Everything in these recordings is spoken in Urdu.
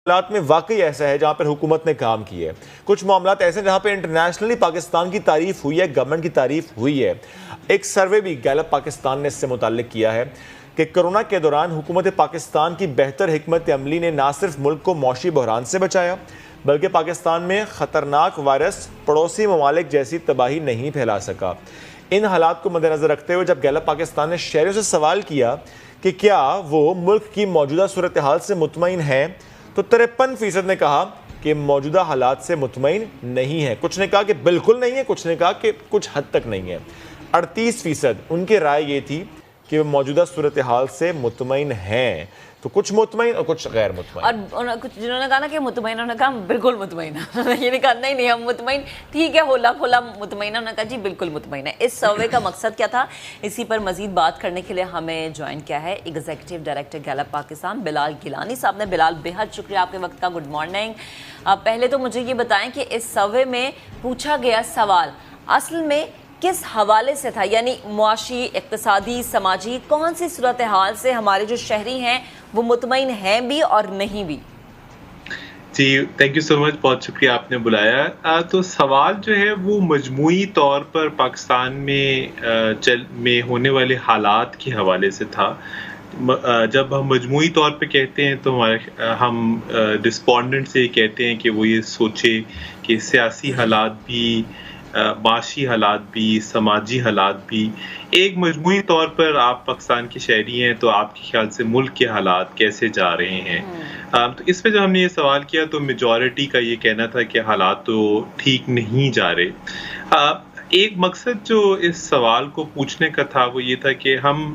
معاملات میں واقعی ایسا ہے جہاں پر حکومت نے کام کی ہے، کچھ معاملات ایسے ہیں جہاں پہ انٹرنیشنلی پاکستان کی تعریف ہوئی ہے، گورنمنٹ کی تعریف ہوئی ہے۔ ایک سروے بھی گیلپ پاکستان نے اس سے متعلق کیا ہے کہ کرونا کے دوران حکومت پاکستان کی بہتر حکمت عملی نے نہ صرف ملک کو معاشی بحران سے بچایا بلکہ پاکستان میں خطرناک وائرس پڑوسی ممالک جیسی تباہی نہیں پھیلا سکا۔ ان حالات کو مد نظر رکھتے ہوئے جب گیلپ پاکستان نے شہریوں سے سوال کیا کہ کیا وہ ملک کی موجودہ صورتحال سے مطمئن ہیں تو 53% نے کہا کہ موجودہ حالات سے مطمئن نہیں ہے، کچھ نے کہا کہ بالکل نہیں ہے، کچھ نے کہا کہ کچھ حد تک نہیں ہے۔ 38% ان کی رائے یہ تھی کہ وہ موجودہ صورتحال سے مطمئن ہیں، تو کچھ مطمئن اور کچھ غیر مطمئن۔ اور کچھ جنہوں نے کہا نا کہ مطمئن، انہوں نے کہا بالکل مطمئن ہے، یہ نہیں کہا نہیں ہم مطمئن، ٹھیک ہے ہولا پھولا مطمئن ہے، انہوں نے کہا جی بالکل مطمئن ہے۔ اس سروے کا مقصد کیا تھا، اسی پر مزید بات کرنے کے لیے ہمیں جوائن کیا ہے ایگزیکٹو ڈائریکٹر گیلپ پاکستان بلال گیلانی صاحب نے۔ بلال بہت شکریہ آپ کے وقت کا، گڈ مارننگ۔ پہلے تو مجھے یہ بتائیں کہ اس سروے میں پوچھا گیا سوال اصل میں کس حوالے سے تھا، یعنی معاشی، اقتصادی، سماجی، کون سی صورتحال سے ہمارے جو شہری ہیں وہ مطمئن ہیں بھی اور نہیں بھی؟ جی تھینک یو سو مچ، بہت شکریہ آپ نے بلایا۔ تو سوال جو ہے وہ مجموعی طور پر پاکستان میں ہونے والے حالات کے حوالے سے تھا۔ جب ہم مجموعی طور پہ کہتے ہیں تو ہم رسپونڈنٹ سے کہتے ہیں کہ وہ یہ سوچے کہ سیاسی حالات بھی، معاشی حالات بھی، سماجی حالات بھی، ایک مجموعی طور پر آپ پاکستان کے شہری ہیں تو آپ کے خیال سے ملک کے حالات کیسے جا رہے ہیں۔ تو اس پہ جب ہم نے یہ سوال کیا تو میجورٹی کا یہ کہنا تھا کہ حالات تو ٹھیک نہیں جا رہے۔ ایک مقصد جو اس سوال کو پوچھنے کا تھا وہ یہ تھا کہ ہم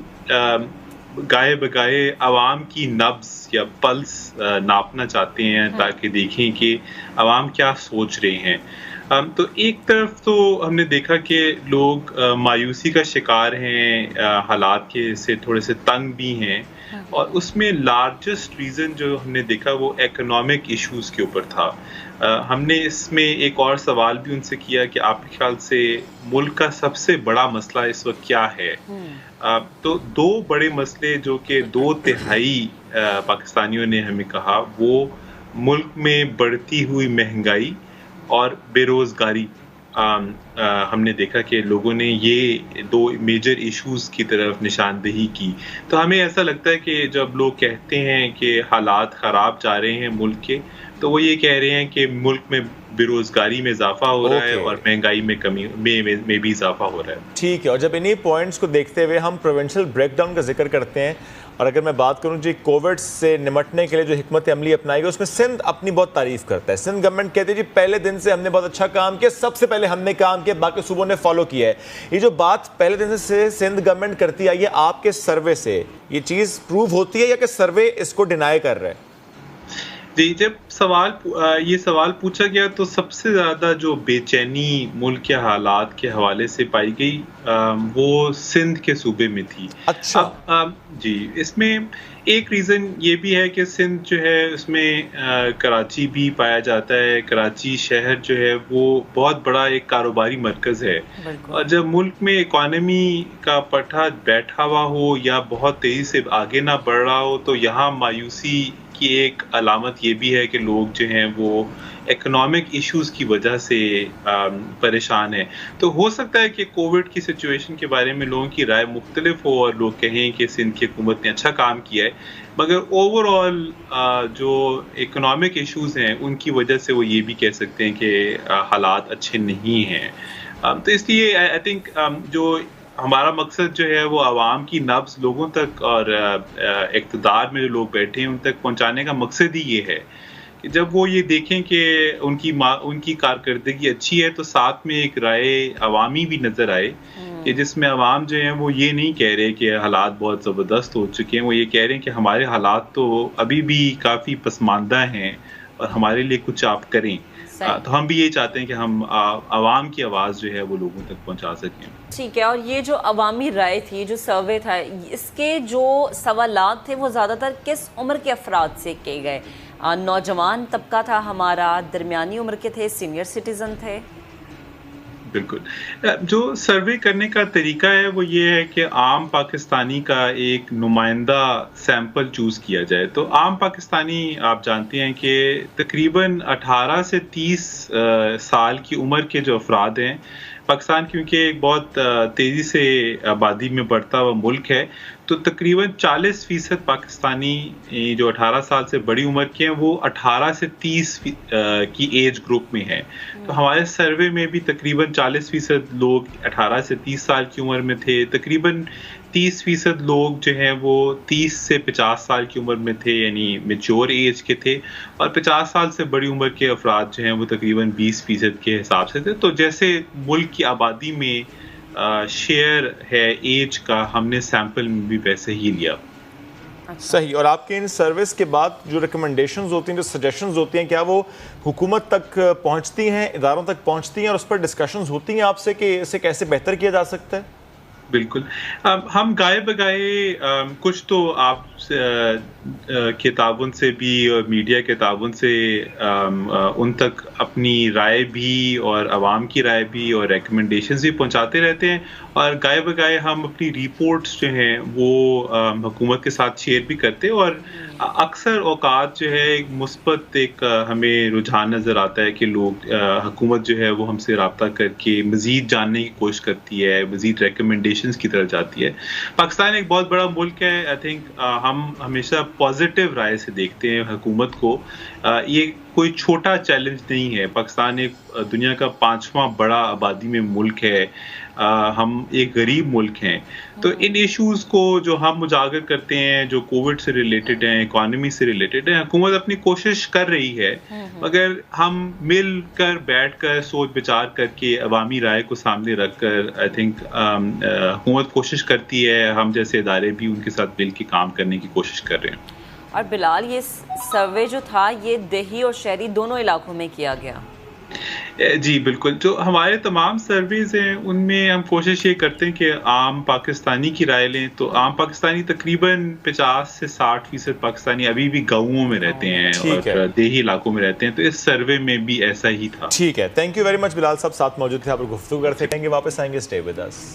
گائے بگائے عوام کی نبض یا پلس ناپنا چاہتے ہیں تاکہ دیکھیں کہ عوام کیا سوچ رہے ہیں۔ تو ایک طرف تو ہم نے دیکھا کہ لوگ مایوسی کا شکار ہیں، حالات کے سے تھوڑے سے تنگ بھی ہیں، اور اس میں لارجسٹ ریزن جو ہم نے دیکھا وہ اکنامک ایشوز کے اوپر تھا۔ ہم نے اس میں ایک اور سوال بھی ان سے کیا کہ آپ کے خیال سے ملک کا سب سے بڑا مسئلہ اس وقت کیا ہے؟ تو دو بڑے مسئلے جو کہ 2/3 پاکستانیوں نے ہمیں کہا، وہ ملک میں بڑھتی ہوئی مہنگائی اور بے روزگاری۔ ہم نے دیکھا کہ لوگوں نے یہ 2 میجر ایشوز کی طرف نشاندہی کی۔ تو ہمیں ایسا لگتا ہے کہ جب لوگ کہتے ہیں کہ حالات خراب جا رہے ہیں ملک کے، تو وہ یہ کہہ رہے ہیں کہ ملک میں بے روزگاری میں اضافہ ہو رہا ہے اور مہنگائی میں کمی میں بھی اضافہ ہو رہا ہے۔ ٹھیک ہے، اور جب انہی پوائنٹس کو دیکھتے ہوئے ہم پروونشل بریک ڈاؤن کا ذکر کرتے ہیں، اور اگر میں بات کروں جی کووڈ سے نمٹنے کے لیے جو حکمت عملی اپنائی گئی اس میں سندھ اپنی بہت تعریف کرتا ہے۔ سندھ گورنمنٹ کہتے ہیں جی پہلے دن سے ہم نے بہت اچھا کام کیا، سب سے پہلے ہم نے کام کیا، باقی صوبوں نے فالو کیا ہے۔ یہ جو بات پہلے دن سے سندھ گورنمنٹ کرتی آئی ہے، آپ کے سروے سے یہ چیز پروو ہوتی ہے یا کہ سروے اس کو ڈینائی کر رہے ہیں؟ جی جب یہ سوال پوچھا گیا تو سب سے زیادہ جو بے چینی ملک کے حالات کے حوالے سے پائی گئی وہ سندھ کے صوبے میں تھی۔ اچھا جی اس میں ایک ریزن یہ بھی ہے کہ سندھ جو ہے اس میں کراچی بھی پایا جاتا ہے۔ کراچی شہر جو ہے وہ بہت بڑا ایک کاروباری مرکز ہے، اور جب ملک میں اکانومی کا پٹھا بیٹھا ہوا ہو یا بہت تیزی سے آگے نہ بڑھ رہا ہو تو یہاں مایوسی کی ایک علامت یہ بھی ہے کہ لوگ جو ہیں وہ اکنامک ایشوز کی وجہ سے پریشان ہیں۔ تو ہو سکتا ہے کہ کووڈ کی سچویشن کے بارے میں لوگوں کی رائے مختلف ہو اور لوگ کہیں کہ سندھ کی حکومت نے اچھا کام کیا ہے، مگر اوور آل جو اکنامک ایشوز ہیں ان کی وجہ سے وہ یہ بھی کہہ سکتے ہیں کہ حالات اچھے نہیں ہیں۔ تو اس لیے آئی تھنک جو ہمارا مقصد جو ہے وہ عوام کی نبض لوگوں تک اور اقتدار میں جو لوگ بیٹھے ہیں ان تک پہنچانے کا مقصد ہی یہ ہے کہ جب وہ یہ دیکھیں کہ ان کی کارکردگی اچھی ہے تو ساتھ میں ایک رائے عوامی بھی نظر آئے کہ جس میں عوام جو ہیں وہ یہ نہیں کہہ رہے کہ حالات بہت زبردست ہو چکے ہیں، وہ یہ کہہ رہے ہیں کہ ہمارے حالات تو ابھی بھی کافی پسماندہ ہیں اور ہمارے لیے کچھ آپ کریں۔ تو ہم بھی یہ چاہتے ہیں کہ ہم عوام کی آواز جو ہے وہ لوگوں تک پہنچا سکیں۔ ٹھیک ہے، اور یہ جو عوامی رائے تھی، جو سروے تھا، اس کے جو سوالات تھے وہ زیادہ تر کس عمر کے افراد سے کیے گئے؟ نوجوان طبقہ تھا ہمارا، درمیانی عمر کے تھے، سینئر سٹیزن تھے؟ بالکل جو سروے کرنے کا طریقہ ہے وہ یہ ہے کہ عام پاکستانی کا ایک نمائندہ سیمپل چوز کیا جائے. تو عام پاکستانی آپ جانتے ہیں کہ تقریباً 18 سے 30 سال کی عمر کے جو افراد ہیں. پاکستان کیونکہ ایک بہت تیزی سے آبادی میں بڑھتا ہوا ملک ہے تو تقریباً 40% پاکستانی جو 18 سال سے بڑی عمر کے ہیں وہ 18 سے 30 کی ایج گروپ میں ہیں. تو ہمارے سروے میں بھی تقریباً 40% لوگ 18 سے 30 سال کی عمر میں تھے. تقریباً 30% لوگ جو ہیں وہ 30 سے 50 سال کی عمر میں تھے یعنی میچور ایج کے تھے. اور 50 سال سے بڑی عمر کے افراد جو ہیں وہ تقریباً 20% کے حساب سے تھے. تو جیسے ملک کی آبادی میں شیئر ہے ایج کا ہم نے سیمپل میں بھی ویسے ہی لیا. صحیح. اور آپ کے ان سروس کے بعد جو ریکمنڈیشنز ہوتی ہیں جو سجیشنز ہوتی ہیں کیا وہ حکومت تک پہنچتی ہیں, اداروں تک پہنچتی ہیں اور اس پر ڈسکشنز ہوتی ہیں آپ سے کہ اسے کیسے بہتر کیا جا سکتا ہے؟ بالکل. ہم گائے بگائے کچھ تو آپ کے تعاون سے بھی اور میڈیا کے تعاون سے ان تک اپنی رائے بھی اور عوام کی رائے بھی اور ریکمنڈیشنز بھی پہنچاتے رہتے ہیں. اور گائے بگائے ہم اپنی رپورٹس جو ہیں وہ حکومت کے ساتھ شیئر بھی کرتے ہیں. اور اکثر اوقات جو ہے ایک مثبت ایک ہمیں رجحان نظر آتا ہے کہ لوگ حکومت جو ہے وہ ہم سے رابطہ کر کے مزید جاننے کی کوشش کرتی ہے, مزید ریکمنڈیشنز کی طرف جاتی ہے. پاکستان ایک بہت بڑا ملک ہے. آئی تھنک ہم ہمیشہ پازیٹیو رائے سے دیکھتے ہیں حکومت کو. یہ کوئی چھوٹا چیلنج نہیں ہے. پاکستان ایک دنیا کا 5واں بڑا آبادی میں ملک ہے. ہم ایک غریب ملک ہیں. تو ان ایشوز کو جو ہم اجاگر کرتے ہیں جو کووڈ سے ریلیٹڈ ہیں, اکانومی سے ریلیٹڈ ہیں, حکومت اپنی کوشش کر رہی ہے مگر ہم مل کر بیٹھ کر سوچ بچار کر کے عوامی رائے کو سامنے رکھ کر آئی تھنک حکومت کوشش کرتی ہے. ہم جیسے ادارے بھی ان کے ساتھ مل کے کام کرنے کی کوشش کر رہے ہیں. اور بلال یہ سروے جو تھا یہ دیہی اور شہری دونوں علاقوں میں کیا گیا؟ جی بالکل. جو ہمارے تمام سرویز ہیں ان میں ہم کوشش یہ کرتے ہیں کہ عام پاکستانی کی رائے لیں. تو عام پاکستانی تقریباً 50 سے 60% پاکستانی ابھی بھی گاؤں میں رہتے ہیں اور دیہی علاقوں میں رہتے ہیں. تو اس سروے میں بھی ایسا ہی تھا. ٹھیک ہے. تھینک یو ویری مچ بلال صاحب, ساتھ موجود تھے, آپ گفتگو کرتے رہیں گے, واپس آئیں گے. Stay with us.